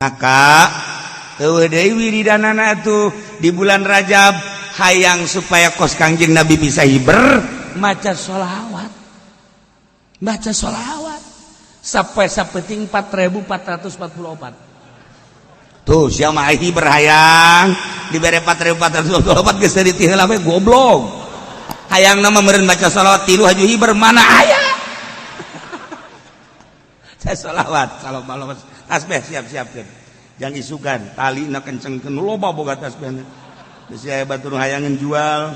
Maka teu deui wiridanana tuh di bulan Rajab hayang supaya kos Kangjeng Nabi bisa hiber maca sholawat. Baca sholawat sampai sapeting 4444. Tuh sia mah hiber hayang dibere 4444 geus teu ditiheula we goblok. Hayang nama meureun baca sholawat 3 haju hiber mana aya. Saya sholawat tasbih siap-siapkeun. Jang isugan talina kencengkeun loba boga tasbihna. Geus aya batur hayangan jual.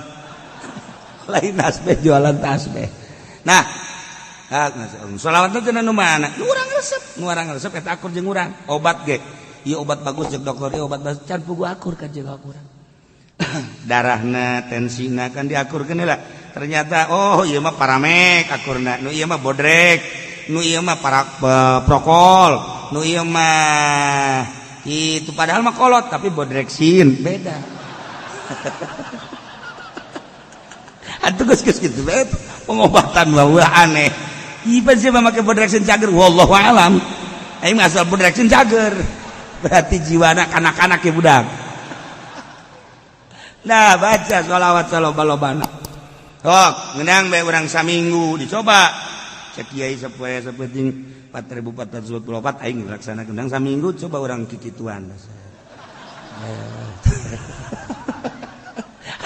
Lain tasbih jualan tasbih. Nah, sholawat teh cenah nu mana? Nu urang resep eta akur jeung urang. Obat ge. Ieu obat bagus jeung dokter ieu obat bagus can pugu akur ka jeung urang. Darahna, tensina kan diakurkeun heula. Ternyata oh ieu mah paramek akurna, nu ieu mah bodrek, nu ieu mah prokol, nu ieu mah itu padahal mah kolot tapi bodreksin beda. Atuh geus kitu bae pengobatan mah aneh. Ieu sih mah make bodreksin cager wallahu alam. Aing asal bodreksin cager. Berarti jiwana kanak-kanak ya budak. Nah baca sholawat saloba-lobana. Ngeunang bae urang saminggu dicoba. Cek kiai sapoe-sapoeting 4444 aing laksanakeun urang saminggu coba urang kikituan.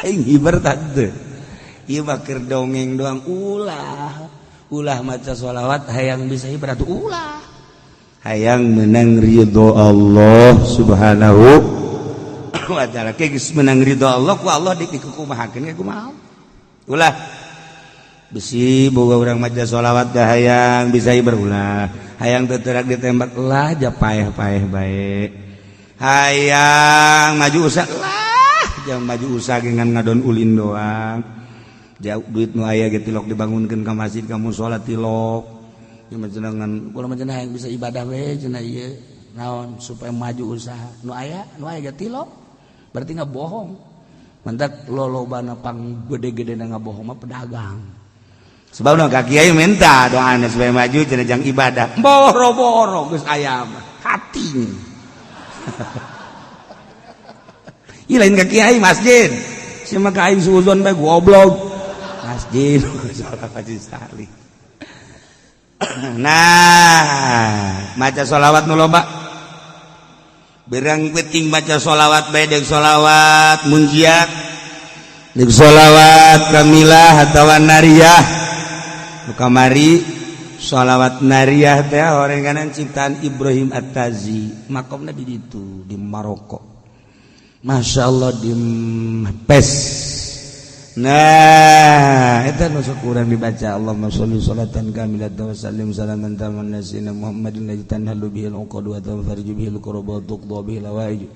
Aing hiber tante. Ieu mah keur dongeng doang ulah maca sholawat hayang bisa hiber atuh ulah. Hayang menang ridho Allah Subhanahu wa ta'ala. Geus menang ridho Allah ku Allah dikumahakeun ge kumaha. Ulah besi boga urang maca sholawat dah hayang bisa hiber ulah. Hayang teu teurak ditembak ulah ja paeh-paeh bae. Hayang maju usah lah jam maju usah ge ngan ngadon ulin doang. Jauh duit nu aya ge tilok dibangunkeun ka masjid ka mushola tilok. Ieu mah cenah ngan kumaha cenah hayang bisa ibadah we cenah ieu naon supaya maju usaha. Nu aya ge tilok. Berarti ngabohong. Mentak lolobana pang gede-gedena ngabohong mah pedagang. Sebabna ka kiai minta doana supaya maju cenah jang ibadah. Boro-boro geus aya mah hating. Ieu lain ka kiai masjid. Sia mah ka aing suuzon bae goblok. Masjid salat Haji Salih. Nah, maca sholawat nu loba. Berang penting baca sholawat bae deuk sholawat munjiat, deuk sholawat kamilah atawa nariyah. Nu kamari sholawat nariyah teh horenganan ciptaan Ibrahim At-Tazi. Makomna di ditu di Maroko. Masyaallah di Pes. Nah, eta nu sok urang dibaca Allahumma sholli sholatan kamilatan wa sallim salaman taman nasina Muhammadin la tanhalu bihil uqad wa tanfariju bihil qurbat tuqda bihil hawaij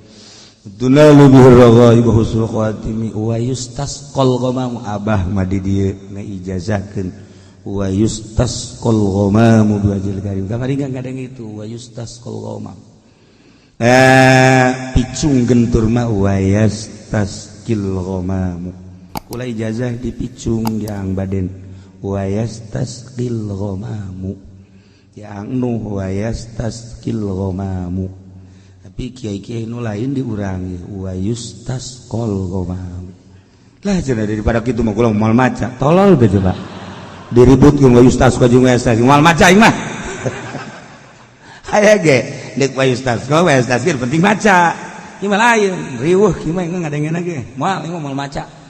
tunalu bihir raghaib husnul khatimi wa yustasqal ghamam abah madi dieu ngaijazahkeun wa yustasqal ghamam biwajhil karim kamari gadang itu wa yustasqal ghamam picung gentur mah wa yastasqil ghamam kula ijazah di picung yang baden wayastasqil ghamamu yang nu wayastasqil ghamamu tapi kiai-kiai nu lain diurangi wayustasqal ghamamu lah cenah daripada kitu mah kula moal maca tolol teh coba diributkeun wayustasqa jeung wayastasqil moal maca ieu mah aya ge deuk wayustasqa wayastasqil penting maca ieu mah lain riweuh ieu mah ngadengeuna ge moal maca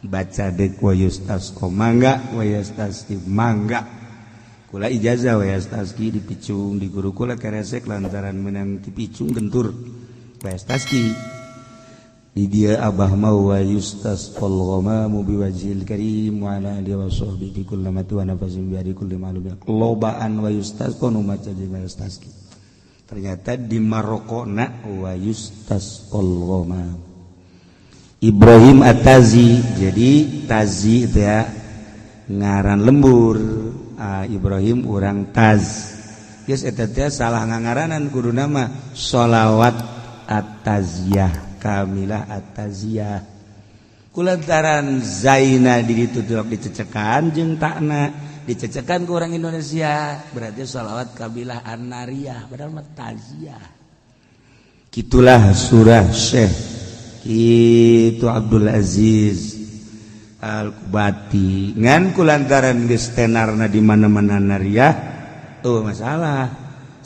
baca dek wa yustasqa mangga wa yastasqi mangga kula ijazah wa yastasqi dipicung di guru kula keresek lantaran menang dipicung gentur wa yastasqi di dia abah mau wa yustasqal ghamamu biwajhil karim wa ala alihi wa sahbihi fi kulli mati wa nafasin bi ari kulli ma'lum lobaan wa yustasqa nu maca di wa yastasqi ternyata di Marokona wa yustasqal ghamamu Ibrahim At-Tazi. Jadi Tazi itu ya ngaran lembur. Ibrahim urang Taz. Geus eta teh salah ngangaranan kudu nama sholawat At-Taziyah, kamilah At-Taziyah. kulantaran zaina di ditu dicecekan jeung takna dicecekan ke orang Indonesia berarti sholawat kabilah an-nariyah padahal mah taziah. Kitulah surah Syekh itu Abdul Aziz Al-Kubati ngan kulantaran geus tenarna di mana-mana nariyah masalah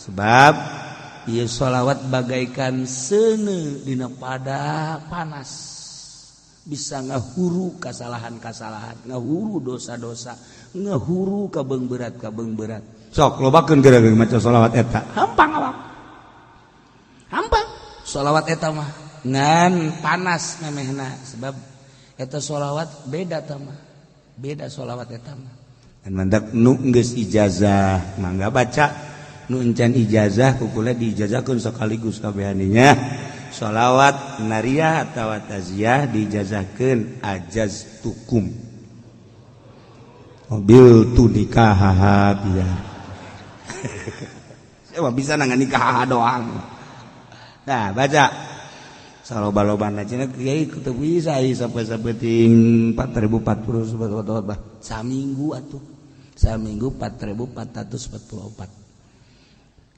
sebab ieu sholawat bagaikan seuneu dina pada panas bisa ngahuru kasalahan-kasalahan ngahuru dosa-dosa ngahuru kabeng berat sok lobakeun geura maca sholawat eta hampang awak hampang sholawat eta mah ngan panas memehna sebab eta sholawat beda tama beda sholawat eta mah dan mandak nu geus ijazah mangga baca nu encan ijazah kukula diijazahkeun sekaligus kabehaninya sholawat nariyah atawa taziyah diijazahkeun ajaztukum mobil tu nikah ya saya bisa nang nikah doang nah baca saloba-lobana cenah kiai kitu bisa sampai sabeting 4040 subhanallah saminggu atuh saminggu 4444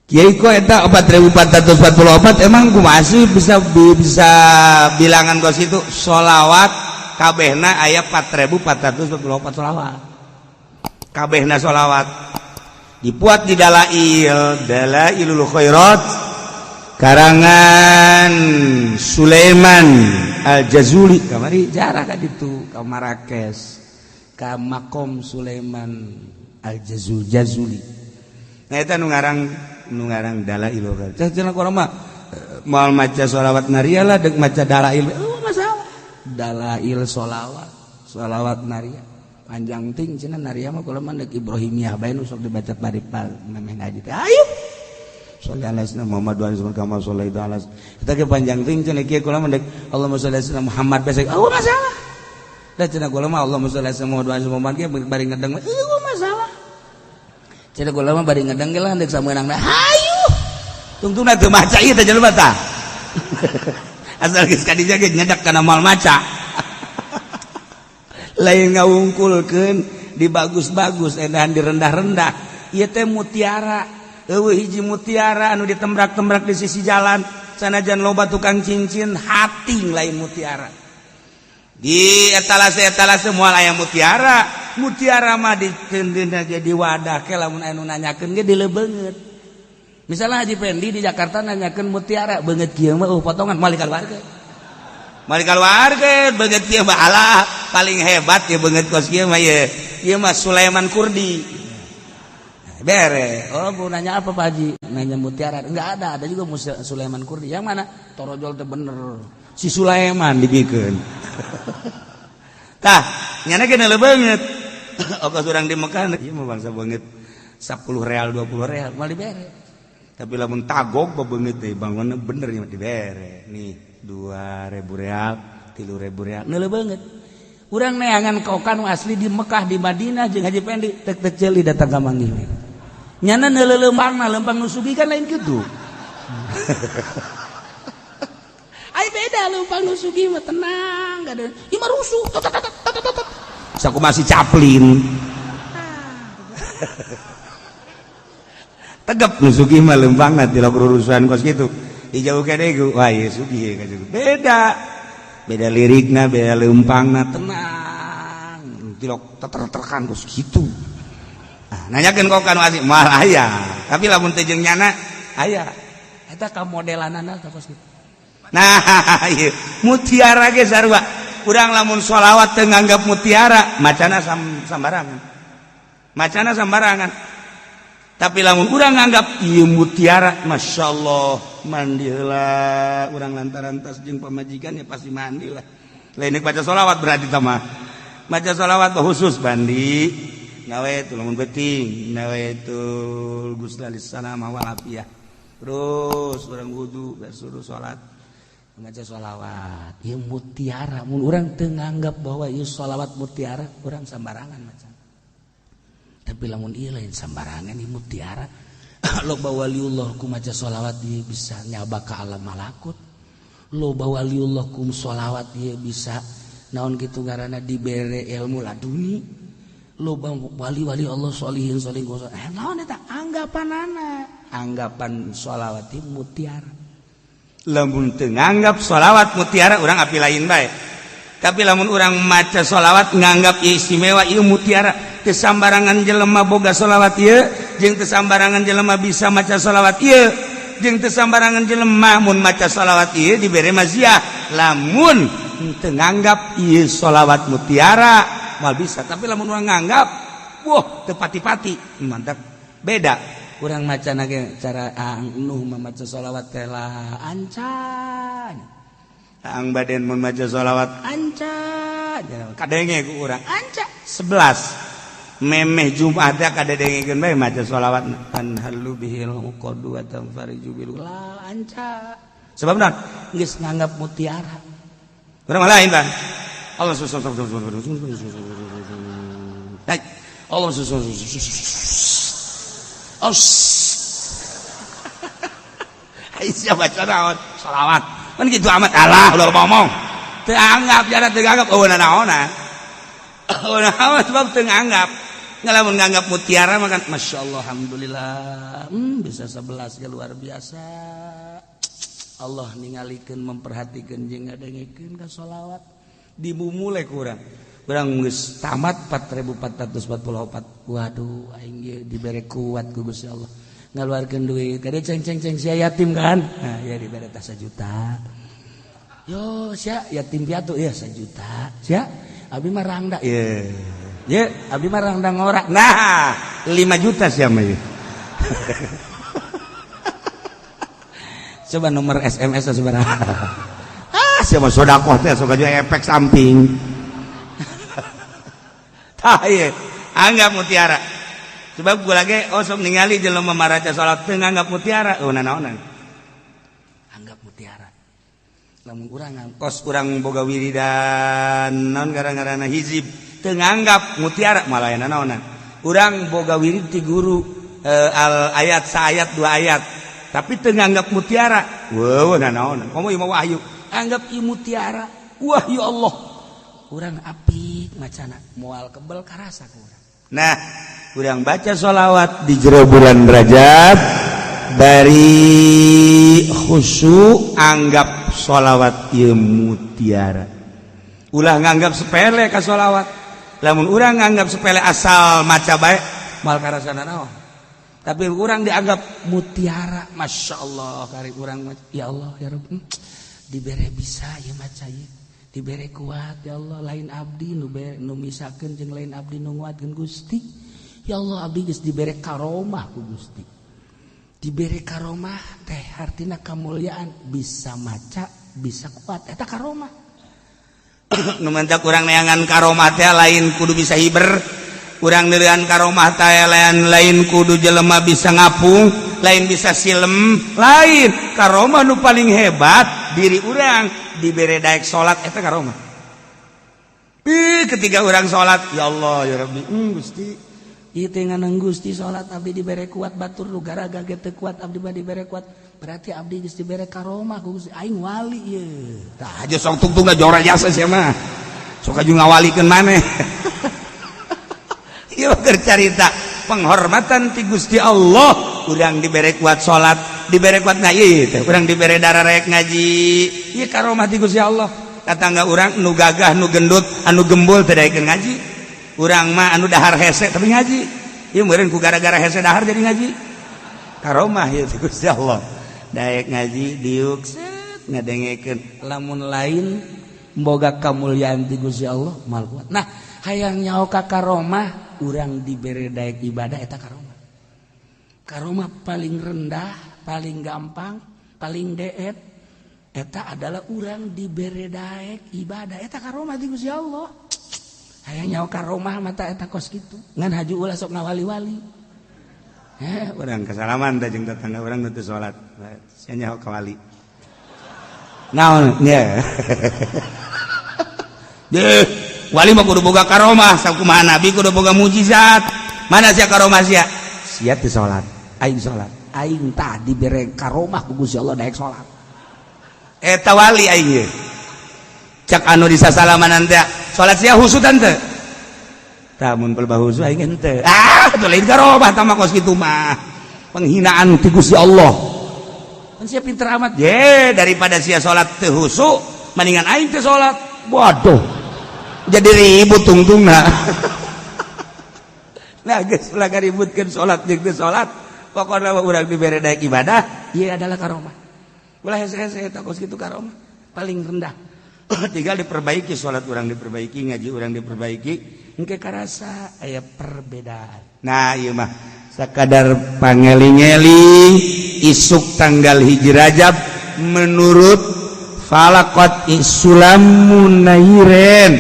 kiai ko eta 4444 emang kumaha sih bisa bilangan kos itu sholawat kabehna aya 4444 sholawat kabehna sholawat dipuat di Dalailul Khairat karangan Sulaiman Al-Jazuli kamari jarah ka ditu ka Marrakesh ka makom Sulaiman Al-Jazuli nah eta nu ngarang Dalailul Khairat cenah urang mah moal maca sholawat nariyah lah deuk maca dalail masalah dalail sholawat nariyah panjang ting cenah nariyah mah kula mah deuk Ibrahimiyah bae nu sok dibaca paripal memeh ngaji teh ayo sholli ala sayyidina Muhammad wa alihi kama sholaita ala kita ke panjang ting cenah kieu kula mah deuk Allahumma sholli ala sayyidina Muhammad besek masalah da cenah kula mah Allahumma sholli ala sayyidina Muhammad wa alihi Muhammad kieu bari ngedeng masalah cenah kula mah bari ngedeng ge lah deuk sameunang hayu tungtungna teu maca ieu teh jelema tah asal geus kadija ge nyedak kana moal maca lain ngawungkulkeun di bagus-bagus edahan di rendah-rendah ieu teh mutiara eueuh hiji mutiara anu ditembrak-tembrak di sisi jalan sanajan loba tukang cincin hating lain mutiara di etalase moal aya mutiara mah dikeundeuna ge di wadah ke lamun anu nanyakeun ge dileubeungeut misalnya Haji Pendi di Jakarta nanyakeun mutiara beungeut kieu mah potongan mali kaluarga beungeut kieu mah alah paling hebat ya beungeut kos kieu mah ieu mah Sulaiman Kurdi bere. Bu nanya apa Pak Haji? Nanya mutiara. Enggak ada juga Sulaiman Kurdi. Yang mana? Torojol teh bener. Si Sulaiman dibikeun. Tah, nyana geuna leubeungeut. Ongkos urang di Mekah ieu mah bangsa beungeut 10 real 20 real mal dibere. Tapi lamun tagog beungeut teh bangun bener nya dibere. Nih 2000 real, 3000 real. Nu leubeungeut. Urang neangan kokan asli di Mekah di Madinah jeung Haji Pendi tek ceuli datang ka manggih. Nyana neuleumpangna leumpang nu sugi kan lain kitu. Ai beda leumpang nu sugi mah tenang, enggak ada. Ieu mah rusuh. Saku masih caplin. Tegep nu sugi mah leumpangna ti urusan kos kitu. Dijauhkeun deui wah ieu sugih ka juga. Beda lirikna, beda leumpangna tenang. Tilok teter-terkan kos kitu. Nanyakeun kok kan asih mal aya tapi lamun teh jeung nyana aya eta ka modelanana ta kos kitu nah ieu mutiara ge sarua urang lamun sholawat teu nganggap mutiara macana sambarangan tapi lamun urang nganggap ieu mutiara masyaallah mandi heula urang lantaran tas jeung pamajikan ya pasti mandi lah lain baca sholawat berarti tah mah maca sholawat khusus mandi nawaitu lamun beuting nawaitu gusnalis salamah wal afiyah terus urang wudu suruh salat maca sholawat ieu mutiara mun urang teu nganggap bahwa ieu sholawat mutiara urang sambarangan maca tapi lamun ieu lain sambarangan ieu mutiara loba waliullah ku maca sholawat ieu bisa nyaba ka alam malakut loba waliullah ku sholawat ieu bisa naon kitu ngaranna dibere ilmu laduni loba wali-wali Allah sholihin naon eta anggapan sholawat mutiara lamun teu nganggap sholawat mutiara urang api lain bae tapi lamun urang maca sholawat nganggap istimewa ieu mutiara teu sambarangan jelema boga sholawat ieu jeung teu sambarangan jelema bisa maca sholawat ieu jeung teu sambarangan jelema mun maca sholawat ieu dibere maziah lamun teu nganggap ieu sholawat mutiara mal bisa tapi lamun urang nganggap wah teu pati-pati mantap beda urang macana ge cara nuh maca sholawat teh lah ancan ang baden mun maca sholawat ancan kadenge ku urang ancan 11 memeh Jumat teh kadedengekeun bae maca sholawat an halu bihil qadu wa tanfariju bil la ancan sebab naon geus nganggap mutiara urang mah lain kan Allah Aisyah baca naon sholawat kan gitu amat Allah udah ngomong teu anggap jana teu anggap naona sebab teu anggap ngalamun nganggap mutiara mah kan masyaallah alhamdulillah bisa 11 ya luar biasa Allah ningalikeun memperhatikeun jeung ngadengekeun ka sholawat dimumule kurang geus tamat 4444 waduh aing ge dibere kuat ku Gusti Allah ngaluarkeun duit kade ceng-ceng sia yatim kan nah ya dibere tah 1 juta yo sia yatim piatu ya 1 juta sia abi mah rangda ye abi mah rangda ngorak nah 5 juta sia mah ye coba nomor SMS sabaraha siapa sodakoh teh sok aja efek samping tah ieu anggap mutiara sebab gua lagi sok ningali jelema maraca salat teu nganggap mutiara naonan anggap mutiara lamun urang kos urang boga wiridan naon gara-garana hizib teu nganggap mutiara malah naonan urang boga wirid ti guru al ayat saayat 2 ayat tapi teu nganggap mutiara naonan komo ieu mah wahyu anggap ieu mutiara wah ya Allah urang apik macana moal kebel karasa ku urang nah urang baca sholawat di jero bulan Rajab dari khusyuk anggap sholawat ieu mutiara ulah nganggap sepele ka sholawat lamun urang nganggap sepele asal maca bae moal karasana naon tapi urang dianggap mutiara masyaallah kari urang ya Allah ya Rabb dibere bisa ya maca ieu dibere kuat ya Allah lain abdi nu misakeun jeung lain abdi nu nguatkeun Gusti ya Allah abdi geus dibere karomah ku Gusti dibere karomah teh artina kamulyaan bisa maca bisa kuat eta karomah nu mantak urang neangan karomah teh lain kudu bisa hiber urang neureun karomah teh lain kudu jelema bisa ngapung lain bisa silem lain karomah nu paling hebat diri urang dibere daek salat eta karomah ketika urang salat ya Allah ya Rabbi Gusti ieu teh nganang Gusti salat abdi dibere kuat batur nu garaga ge teu kuat abdi mah dibere kuat berarti abdi geus dibere karomah ku Gusti aing wali ieu tah aja sok tungtung jora jasa sia mah sok aju ngawalikeun maneh ieu keur carita penghormatan ti Gusti Allah urang dibere kuat salat dibere kuat ngaji teh urang dibere darah rek ngaji ieu karomah ti Gusti Allah katangga urang nu gagah nu gendut anu gembul teh daekeun ngaji urang mah anu dahar hese tapi ngaji ieu meureun ku gara-gara hese dahar jadi ngaji karomah ieu ti Gusti Allah daek ngaji diuk set ngadengekeun lamun lain boga kamulyaan ti Gusti Allah mal kuat nah hayang nyaho ka karomah urang dibere daek ibadah eta karomah paling rendah paling gampang paling deet eta adalah urang dibere daek ibadah eta karomah ti Gusti Allah hayang nyaho karomah mata eta kos kitu ngan haju ulah sok ngawali-wali urang kasalaman teh jeung tetangga urang nu teu salat sia nyaho ka wali naon nya wali mah kudu boga karomah sakumaha nabi kudu boga mujizat mana sia karomah sia teu salat aing salat aing tah dibere karomah ku Gusti Allah daek salat eta wali aing cak anu di sasalaman teh salat sia husu tante tamun pelbah husu aing henteu atuh lain karobah tah mah kos kitu mah penghinaan ti Gusti Allah kan sia pinter amat daripada sia salat teu husu mendingan aing teh salat waduh jadi ribut tungtungna nah geus ulah gaributkeun salat jeung teu salat pokona urang dibere daek ibadah ieu adalah karomah ulah hese-hese eta kos kitu karomah paling rendah tinggal diperbaiki salat urang diperbaiki ngaji urang diperbaiki engke karasa aya perbedaan nah ieu mah sakadar pangeling-eling isuk tanggal hiji Rajab menurut falaqat isulamun nairen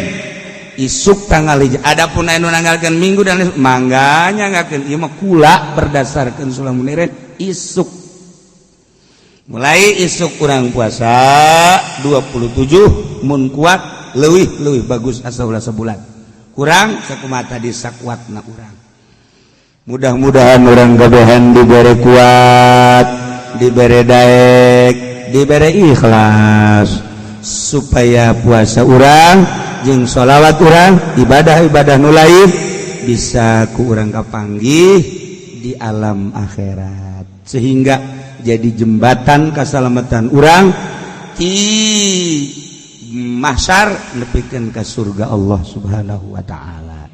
isuk tanggal hiji adapun anu nanggalkeun minggu dan mangganya ngakeun ieu mah kula berdasarkan sulamun nairen isuk mulai isuk urang puasa 27 mun kuat leuwih bagus asa ulah sebulan kurang sakumaha tadi sakuatna urang mudah-mudahan urang gabehan dibere kuat dibere daek dibere ikhlas supaya puasa urang jeung sholawat urang ibadah-ibadah nu lain bisa ku urang kapanggih di alam akhirat sehingga jadi jembatan keselamatan urang ti mahsyar nepikeun ka surga Allah Subhanahu wa taala.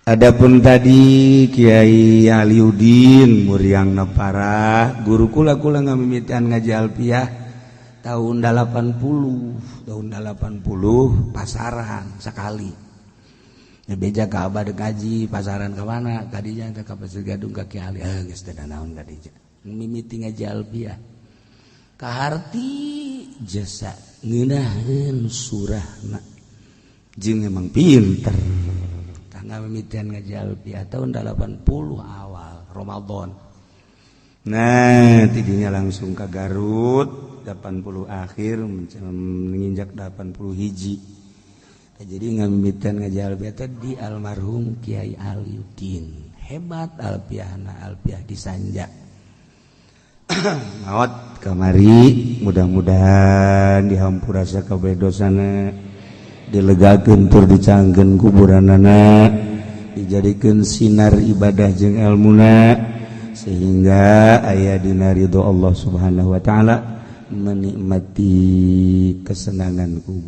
Adapun tadi Kiai Aliuddin muriangna parah guru kula ngamimitian ngaji alfiah tahun 80 pasaran sekali beja ka abah ngaji pasaran ka mana tadinya ka Pasir Gadung ka Kiai Ali geus teu naon tadinya mimiti ngaji alfiah kaharti jasa ngeunaheun surahna jeung emang pinter tangga mimitian ngaji alfiah tahun 80 awal Ramadan nah tidinya langsung ka Garut 80 akhir menginjak 80 hiji jadi ngamimitan ngaji alfiah di almarhum Kiai Aliuddin hebat alfiahna alfiah disanja maot kamari mudah-mudahan dihampura sakabeh dosana dilegakeun tur dicangkeun kuburanana dijadikeun sinar ibadah jeung ilmuna sehingga aya dina ridho Allah Subhanahu wa taala menikmati kesenangan kubur